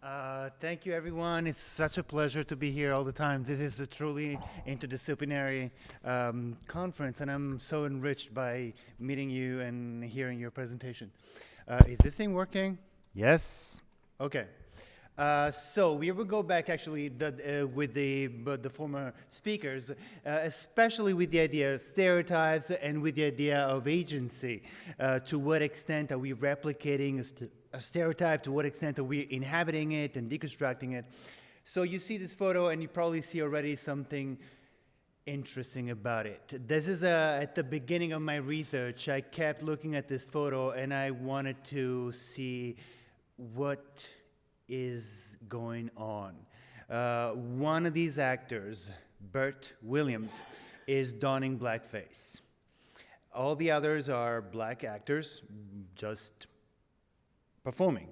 Thank you, everyone. It's such a pleasure to be here all the time. This is a truly interdisciplinary conference, and I'm so enriched by meeting you and hearing your presentation. Is this thing working? Yes? Okay. So we will go back actually with the former speakers, especially with the idea of stereotypes and with the idea of agency. To what extent are we replicating a stereotype? To what extent are we inhabiting it and deconstructing it? So you see this photo and you probably see already something interesting about it. This is at the beginning of my research. I kept looking at this photo and I wanted to see what is going on. One of these actors, Bert Williams, is donning blackface. All the others are black actors just performing.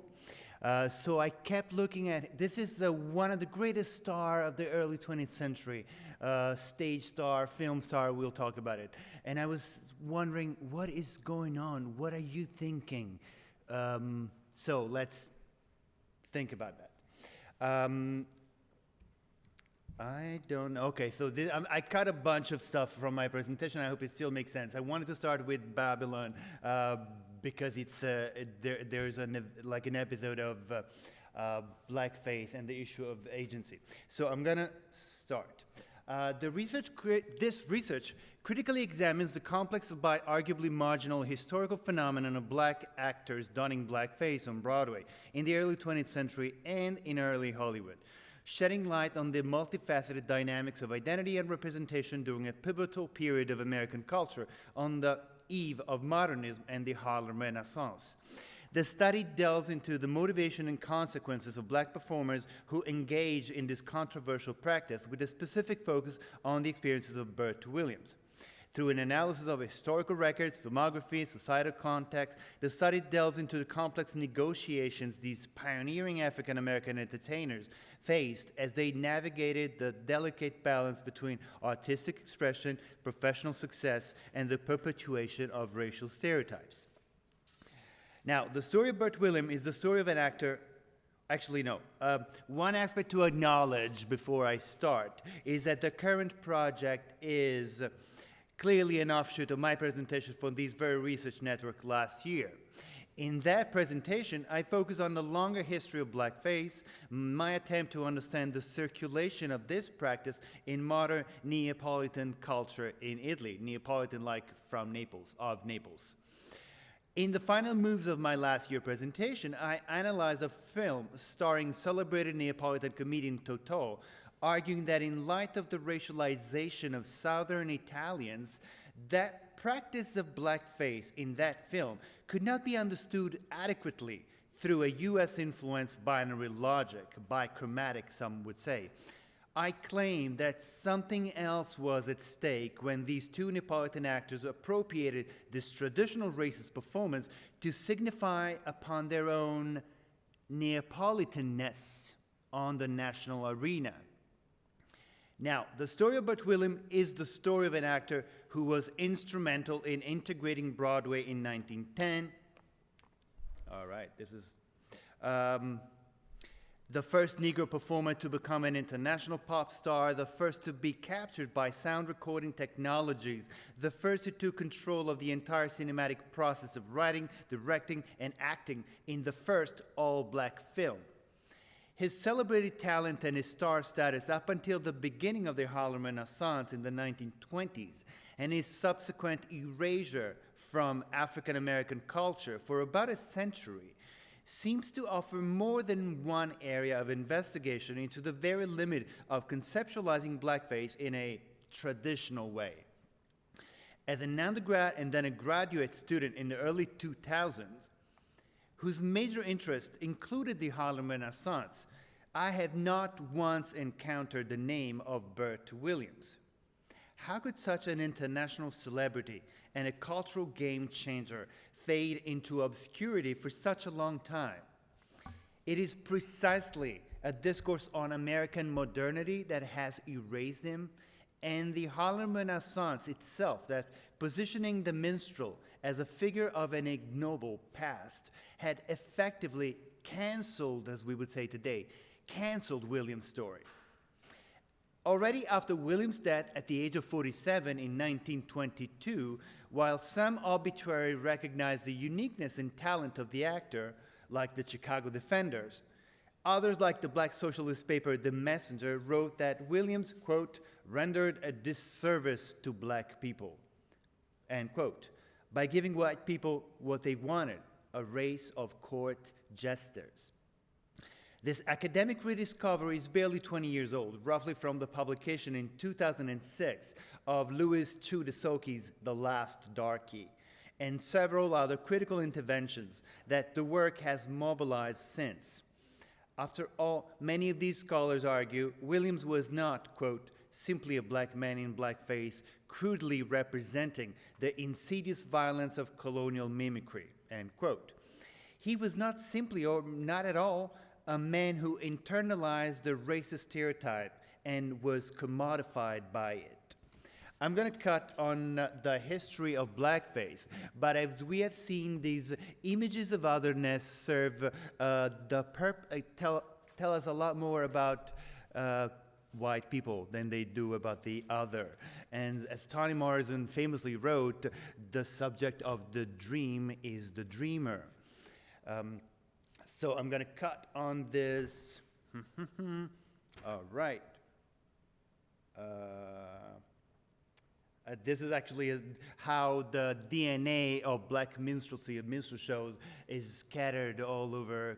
So I kept looking at, this is one of the greatest stars of the early 20th century, stage star, film star, we'll talk about it. And I was wondering, what is going on? What are you thinking? So let's think about that. I don't know. Okay, so I cut a bunch of stuff from my presentation. I hope it still makes sense. I wanted to start with Babylon because it's there's an episode of blackface and the issue of agency. So I'm gonna start. This research critically examines the complex but arguably marginal historical phenomenon of black actors donning blackface on Broadway in the early 20th century and in early Hollywood, shedding light on the multifaceted dynamics of identity and representation during a pivotal period of American culture on the eve of modernism and the Harlem Renaissance. The study delves into the motivation and consequences of black performers who engage in this controversial practice with a specific focus on the experiences of Bert Williams. Through an analysis of historical records, filmography, societal context, the study delves into the complex negotiations these pioneering African-American entertainers faced as they navigated the delicate balance between artistic expression, professional success, and the perpetuation of racial stereotypes. Now, the story of Bert Williams is the story of an actor. Actually, no. One aspect to acknowledge before I start is that the current project is clearly an offshoot of my presentation from this very research network last year. In that presentation, I focus on the longer history of blackface, my attempt to understand the circulation of this practice in modern Neapolitan culture in Italy, Neapolitan like from Naples, of Naples. In the final moves of my last year presentation, I analyzed a film starring celebrated Neapolitan comedian Totò, arguing that in light of the racialization of Southern Italians, that practice of blackface in that film could not be understood adequately through a US-influenced binary logic, bichromatic, some would say. I claim that something else was at stake when these two Neapolitan actors appropriated this traditional racist performance to signify upon their own Neapolitanness on the national arena. Now, the story of Bert Williams is the story of an actor who was instrumental in integrating Broadway in 1910. All right, this is the first Negro performer to become an international pop star, the first to be captured by sound recording technologies, the first to take control of the entire cinematic process of writing, directing, and acting in the first all-black film. His celebrated talent and his star status up until the beginning of the Harlem Renaissance in the 1920s, and his subsequent erasure from African American culture for about a century, seems to offer more than one area of investigation into the very limit of conceptualizing blackface in a traditional way. As an undergrad and then a graduate student in the early 2000s, whose major interest included the Harlem Renaissance, I have not once encountered the name of Bert Williams. How could such an international celebrity and a cultural game changer fade into obscurity for such a long time? It is precisely a discourse on American modernity that has erased him, and the Harlem Renaissance itself, that positioning the minstrel as a figure of an ignoble past, had effectively canceled, as we would say today, canceled Williams' story. Already after Williams' death at the age of 47 in 1922, while some arbitrarily recognized the uniqueness and talent of the actor, like the Chicago Defenders, others, like the black socialist paper The Messenger, wrote that Williams, quote, rendered a disservice to black people, end quote, by giving white people what they wanted, a race of court jesters. This academic rediscovery is barely 20 years old, roughly from the publication in 2006 of Louis Chudasoki's The Last Darky, and several other critical interventions that the work has mobilized since. After all, many of these scholars argue Williams was not, quote, simply a black man in blackface, crudely representing the insidious violence of colonial mimicry, end quote. He was not simply, or not at all, a man who internalized the racist stereotype and was commodified by it. I'm going to cut on the history of blackface, but as we have seen, these images of otherness serve tell us a lot more about white people than they do about the other. And as Toni Morrison famously wrote, the subject of the dream is the dreamer. So I'm going to cut on this. All right. This is actually how the DNA of black minstrelsy and minstrel shows is scattered all over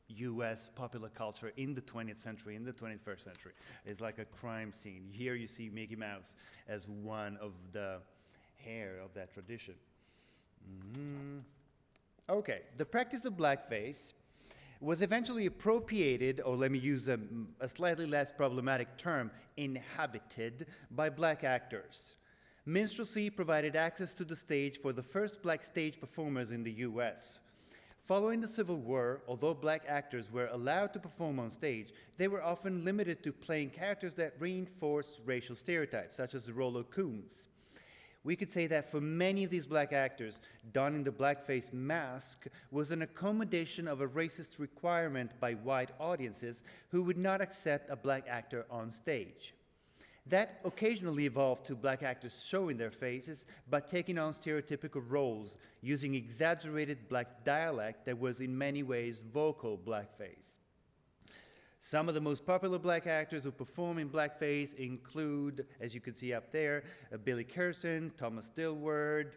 U.S. popular culture in the 20th century, in the 21st century. It's like a crime scene. Here you see Mickey Mouse as one of the hair of that tradition. Okay, the practice of blackface was eventually appropriated, or let me use a slightly less problematic term, inhabited by black actors. Minstrelsy provided access to the stage for the first black stage performers in the U.S. Following the Civil War, although black actors were allowed to perform on stage, they were often limited to playing characters that reinforced racial stereotypes, such as the role of coons. We could say that for many of these black actors, donning the blackface mask was an accommodation of a racist requirement by white audiences who would not accept a black actor on stage. That occasionally evolved to black actors showing their faces, but taking on stereotypical roles, using exaggerated black dialect that was in many ways vocal blackface. Some of the most popular black actors who perform in blackface include, as you can see up there, Billy Kirsten, Thomas Dilworth,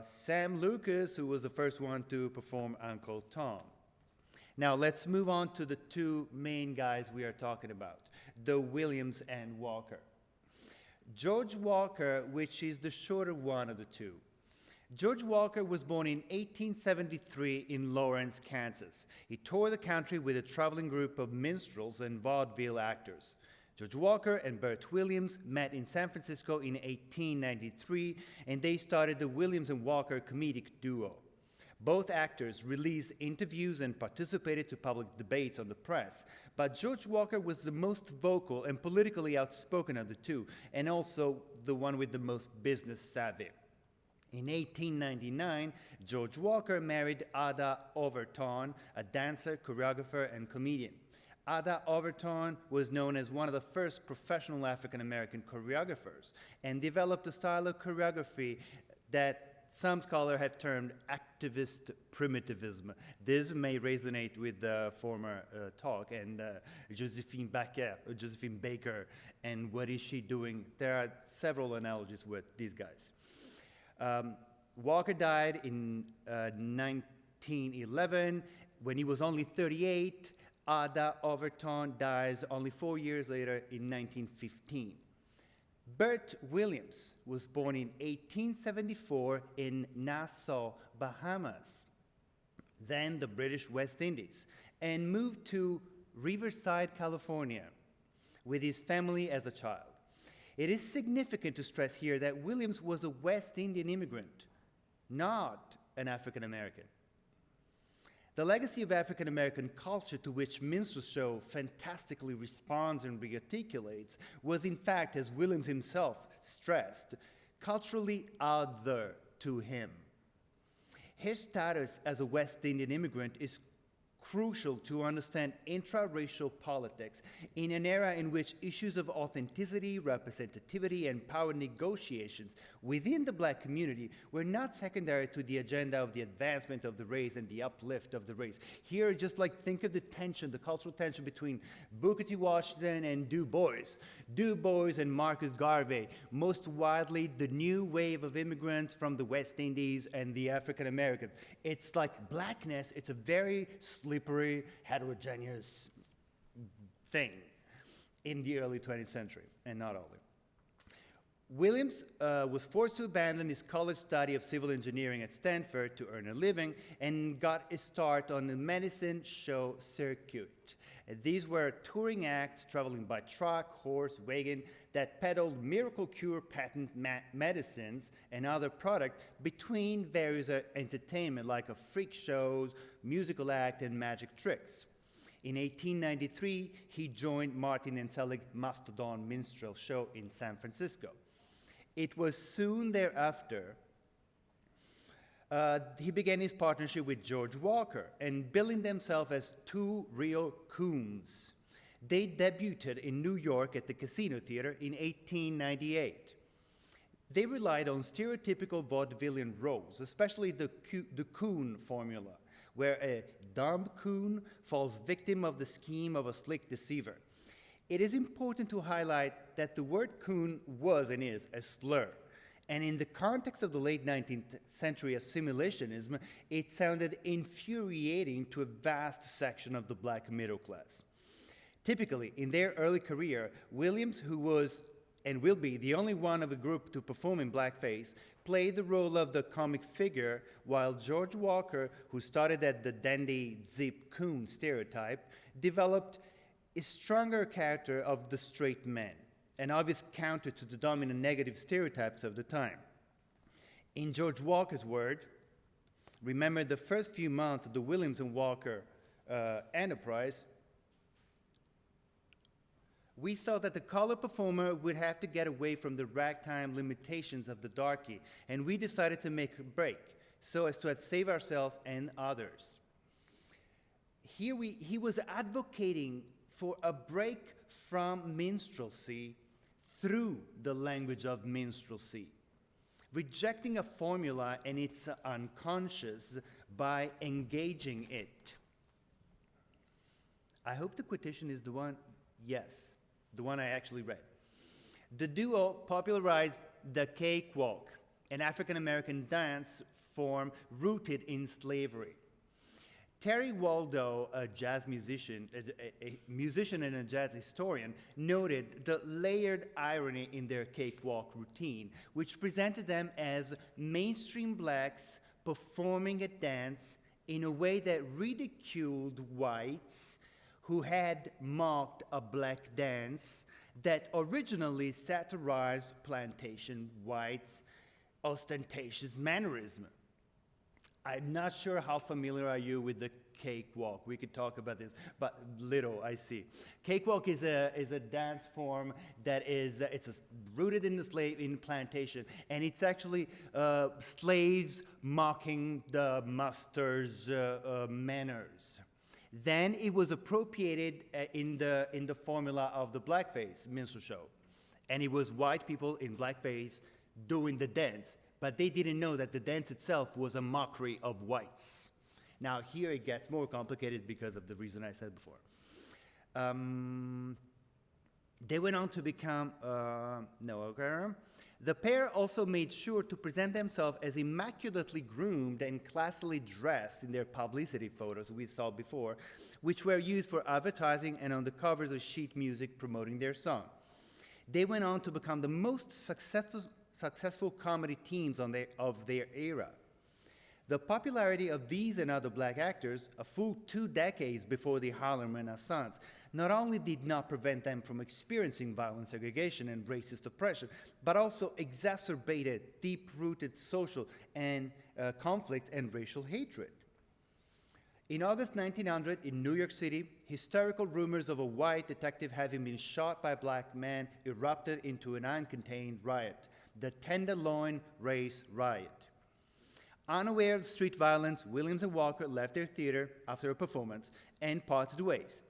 Sam Lucas, who was the first one to perform Uncle Tom. Now let's move on to the two main guys we are talking about, the Williams and Walker. George Walker, which is the shorter one of the two. George Walker was born in 1873 in Lawrence, Kansas. He toured the country with a traveling group of minstrels and vaudeville actors. George Walker and Bert Williams met in San Francisco in 1893, and they started the Williams and Walker comedic duo. Both actors released interviews and participated to public debates on the press, but George Walker was the most vocal and politically outspoken of the two, and also the one with the most business savvy. In 1899, George Walker married Ada Overton, a dancer, choreographer, and comedian. Ada Overton was known as one of the first professional African-American choreographers and developed a style of choreography that some scholars have termed activist primitivism. This may resonate with the former talk, and Josephine Baker, and what is she doing? There are several analogies with these guys. Walker died in 1911 when he was only 38. Ada Overton dies only 4 years later in 1915. Bert Williams was born in 1874 in Nassau, Bahamas, then the British West Indies, and moved to Riverside, California, with his family as a child. It is significant to stress here that Williams was a West Indian immigrant, not an African American. The legacy of African American culture to which minstrel show fantastically responds and rearticulates was in fact, as Williams himself stressed, culturally other to him. His status as a West Indian immigrant is crucial to understand intra-racial politics in an era in which issues of authenticity, representativity, and power negotiations within the black community were not secondary to the agenda of the advancement of the race and the uplift of the race. Here, just like think of the tension, the cultural tension between Booker T. Washington and Du Bois. Du Bois and Marcus Garvey, most widely the new wave of immigrants from the West Indies and the African Americans. It's like blackness, it's a very slippery, heterogeneous thing in the early 20th century, and not only. Williams was forced to abandon his college study of civil engineering at Stanford to earn a living and got a start on the medicine show circuit. These were touring acts traveling by truck, horse, wagon that peddled miracle cure patent medicines and other products between various entertainment like freak shows, musical act, and magic tricks. In 1893, he joined Martin and Selig's Mastodon Minstrel Show in San Francisco. It was soon thereafter he began his partnership with George Walker and billing themselves as two real coons. They debuted in New York at the Casino Theater in 1898. They relied on stereotypical vaudevillian roles, especially the coon formula, where a dumb coon falls victim of the scheme of a slick deceiver. It is important to highlight that the word coon was and is a slur. And in the context of the late 19th century assimilationism, it sounded infuriating to a vast section of the black middle class. Typically, in their early career, Williams, who was and will be the only one of a group to perform in blackface, played the role of the comic figure, while George Walker, who started at the dandy zip coon stereotype, developed a stronger character of the straight man, an obvious counter to the dominant negative stereotypes of the time. In George Walker's word, remember the first few months of the Williams and Walker enterprise, we saw that the color performer would have to get away from the ragtime limitations of the darky, and we decided to make a break so as to save ourselves and others. Here he was advocating for a break from minstrelsy through the language of minstrelsy, rejecting a formula and its unconscious by engaging it. I hope the quotation is the one, yes, the one I actually read. The duo popularized the cakewalk, an African-American dance form rooted in slavery. Terry Waldo, a jazz musician, a musician and a jazz historian, noted the layered irony in their cakewalk routine, which presented them as mainstream blacks performing a dance in a way that ridiculed whites who had mocked a black dance that originally satirized plantation whites' ostentatious mannerism. I'm not sure how familiar are you with the cakewalk. We could talk about this, but little I see. Cakewalk is a dance form that is rooted in in plantation, and it's actually slaves mocking the master's manners. Then it was appropriated in the formula of the blackface minstrel show, and it was white people in blackface doing the dance. But they didn't know that the dance itself was a mockery of whites. Now, here it gets more complicated because of the reason I said before. They went on to become, The pair also made sure to present themselves as immaculately groomed and classily dressed in their publicity photos we saw before, which were used for advertising and on the covers of sheet music promoting their song. They went on to become the most successful comedy teams of their era. The popularity of these and other black actors, a full 2 decades before the Harlem Renaissance, not only did not prevent them from experiencing violent segregation and racist oppression, but also exacerbated deep-rooted social and conflicts and racial hatred. In August 1900, in New York City, hysterical rumors of a white detective having been shot by a black man erupted into an uncontained riot, the Tenderloin Race Riot. Unaware of street violence, Williams and Walker left their theater after a performance and parted ways.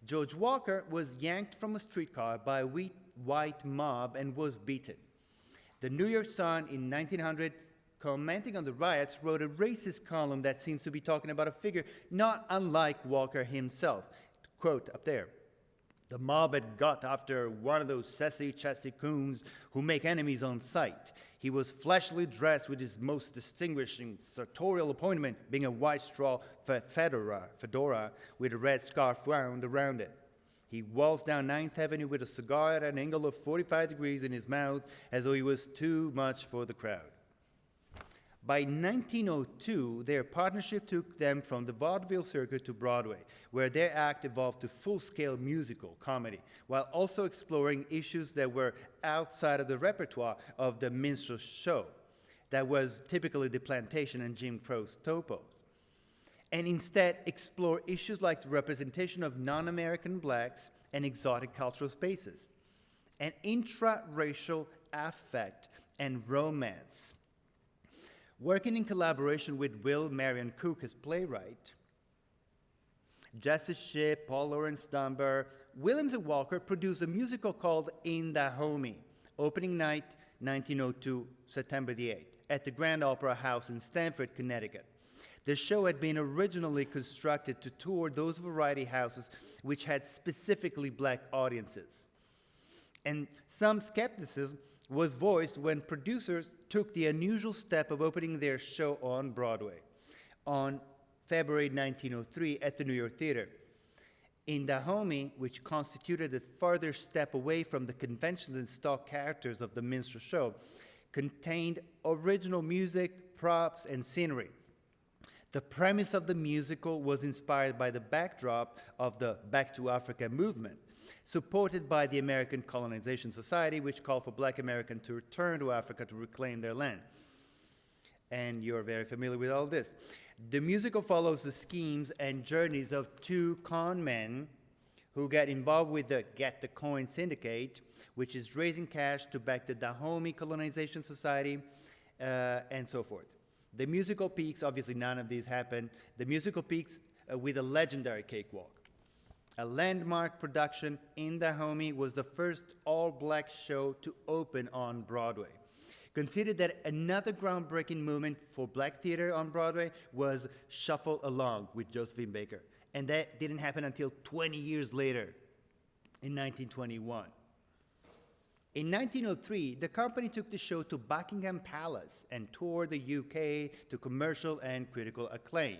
George Walker was yanked from a streetcar by a white mob and was beaten. The New York Sun in 1900, commenting on the riots, wrote a racist column that seems to be talking about a figure not unlike Walker himself. Quote up there, "The mob had got after one of those sassy, chesty coons who make enemies on sight. He was flashily dressed with his most distinguishing sartorial appointment being a white straw fedora with a red scarf wound around it. He waltzed down 9th Avenue with a cigar at an angle of 45 degrees in his mouth as though he was too much for the crowd." By 1902, their partnership took them from the vaudeville circuit to Broadway, where their act evolved to full-scale musical comedy, while also exploring issues that were outside of the repertoire of the minstrel show, that was typically the plantation and Jim Crow's topos, and instead explore issues like the representation of non-American blacks and exotic cultural spaces, and intra-racial affect and romance. Working in collaboration with Will Marion Cook as playwright, Jesse Shipp, Paul Laurence Dunbar, Williams and Walker produced a musical called In Dahomey, opening night 1902, September the 8th, at the Grand Opera House in Stamford, Connecticut. The show had been originally constructed to tour those variety houses which had specifically black audiences. And some skepticism was voiced when producers took the unusual step of opening their show on Broadway on February 1903 at the New York Theater. In Dahomey, which constituted a further step away from the conventions and stock characters of the minstrel show, contained original music, props, and scenery. The premise of the musical was inspired by the backdrop of the Back to Africa movement, supported by the American Colonization Society, which called for Black Americans to return to Africa to reclaim their land. And you're very familiar with all this. The musical follows the schemes and journeys of two con men who get involved with the Get the Coin Syndicate, which is raising cash to back the Dahomey Colonization Society, and so forth. The musical peaks, obviously none of these happened. The musical peaks with a legendary cakewalk. A landmark production, In Dahomey was the first all-black show to open on Broadway. Consider that another groundbreaking movement for black theater on Broadway was Shuffle Along with Josephine Baker, and that didn't happen until 20 years later, in 1921. In 1903, the company took the show to Buckingham Palace and toured the UK to commercial and critical acclaim.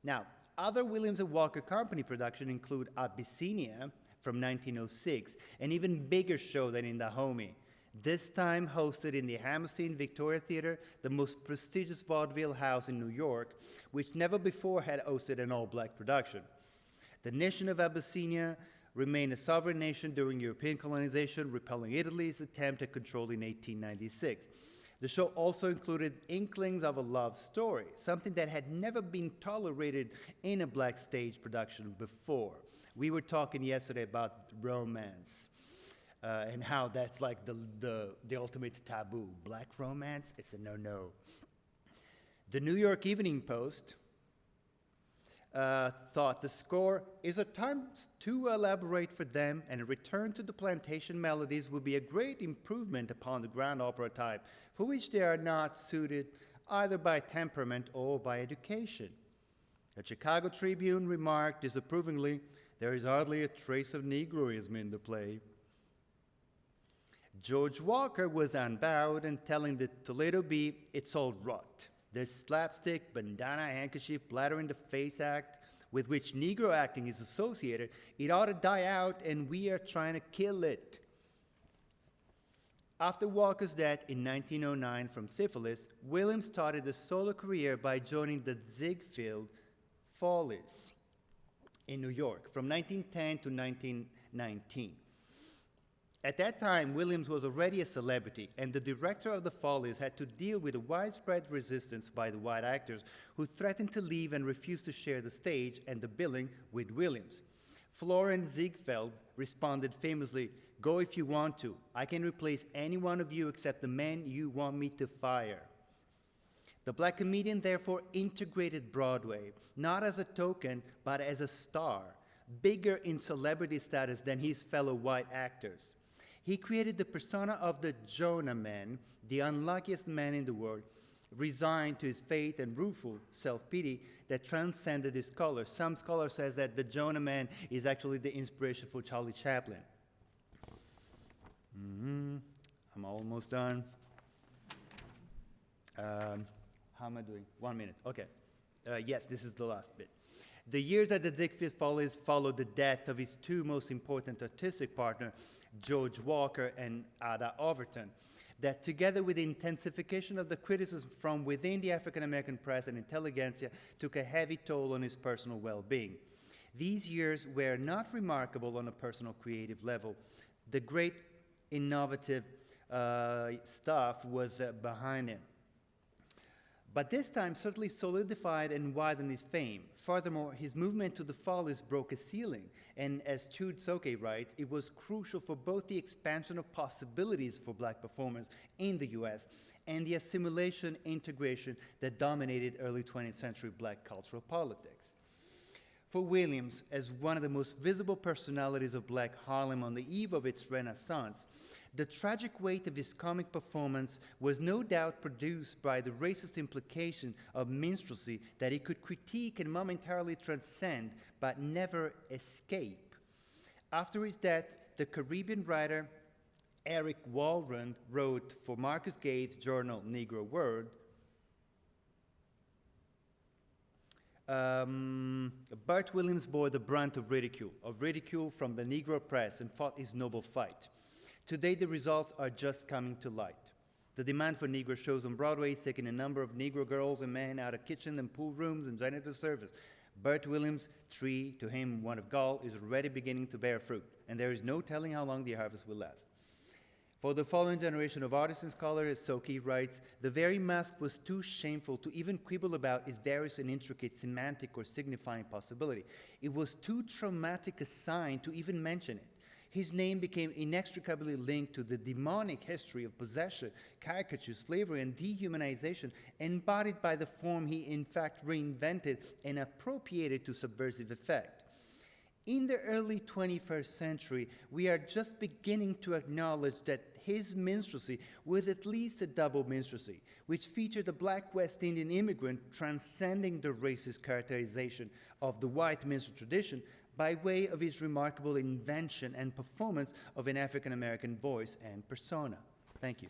Now, other Williams and Walker Company productions include Abyssinia from 1906, an even bigger show than In Dahomey, this time hosted in the Hammerstein Victoria Theater, the most prestigious vaudeville house in New York, which never before had hosted an all-black production. The nation of Abyssinia remained a sovereign nation during European colonization, repelling Italy's attempt at control in 1896. The show also included inklings of a love story, something that had never been tolerated in a black stage production before. We were talking yesterday about romance and how that's like the ultimate taboo. Black romance, it's a no-no. The New York Evening Post thought the score is a time too elaborate for them, and a return to the plantation melodies would be a great improvement upon the grand opera type, for which they are not suited either by temperament or by education. The Chicago Tribune remarked disapprovingly, "There is hardly a trace of Negroism in the play." George Walker was unbowed and telling the Toledo Bee, "It's all rot. This slapstick, bandana, handkerchief, bladder-in-the-face act with which Negro acting is associated, it ought to die out, and we are trying to kill it." After Walker's death in 1909 from syphilis, Williams started a solo career by joining the Ziegfeld Follies in New York from 1910 to 1919. At that time, Williams was already a celebrity, and the director of the Follies had to deal with a widespread resistance by the white actors who threatened to leave and refused to share the stage and the billing with Williams. Florence Ziegfeld responded famously, "Go if you want to. I can replace any one of you except the men you want me to fire." The black comedian therefore integrated Broadway, not as a token, but as a star, bigger in celebrity status than his fellow white actors. He created the persona of the Jonah Man, the unluckiest man in the world, resigned to his fate and rueful self-pity that transcended his colors. Some scholar says that the Jonah Man is actually the inspiration for Charlie Chaplin. I'm almost done. How am I doing? 1 minute. Okay. Yes, this is the last bit. The years at the Ziegfeld Follies followed the death of his two most important artistic partners, George Walker and Ada Overton, that together with the intensification of the criticism from within the African-American press and intelligentsia took a heavy toll on his personal well-being. These years were not remarkable on a personal creative level. The great innovative stuff was behind him. But this time certainly solidified and widened his fame. Furthermore, his movement to the Follies broke a ceiling, and as Chud Soke writes, it was crucial for both the expansion of possibilities for black performers in the US and the assimilation integration that dominated early 20th century black cultural politics. For Williams, as one of the most visible personalities of Black Harlem on the eve of its renaissance, the tragic weight of his comic performance was no doubt produced by the racist implication of minstrelsy that he could critique and momentarily transcend, but never escape. After his death, the Caribbean writer Eric Walrond wrote for Marcus Gaye's journal Negro World, Bert Williams bore the brunt of ridicule from the Negro press and fought his noble fight. Today, the results are just coming to light. The demand for Negro shows on Broadway is taking a number of Negro girls and men out of kitchen and pool rooms and janitor service. Bert Williams' tree, to him one of gall, is already beginning to bear fruit, and there is no telling how long the harvest will last. For the following generation of artists and scholars, as Soke writes, the very mask was too shameful to even quibble about its various and intricate semantic or signifying possibility. It was too traumatic a sign to even mention it. His name became inextricably linked to the demonic history of possession, caricature, slavery, and dehumanization, embodied by the form he in fact reinvented and appropriated to subversive effect. In the early 21st century, we are just beginning to acknowledge that his minstrelsy was at least a double minstrelsy, which featured a black West Indian immigrant transcending the racist characterization of the white minstrel tradition by way of his remarkable invention and performance of an African-American voice and persona. Thank you.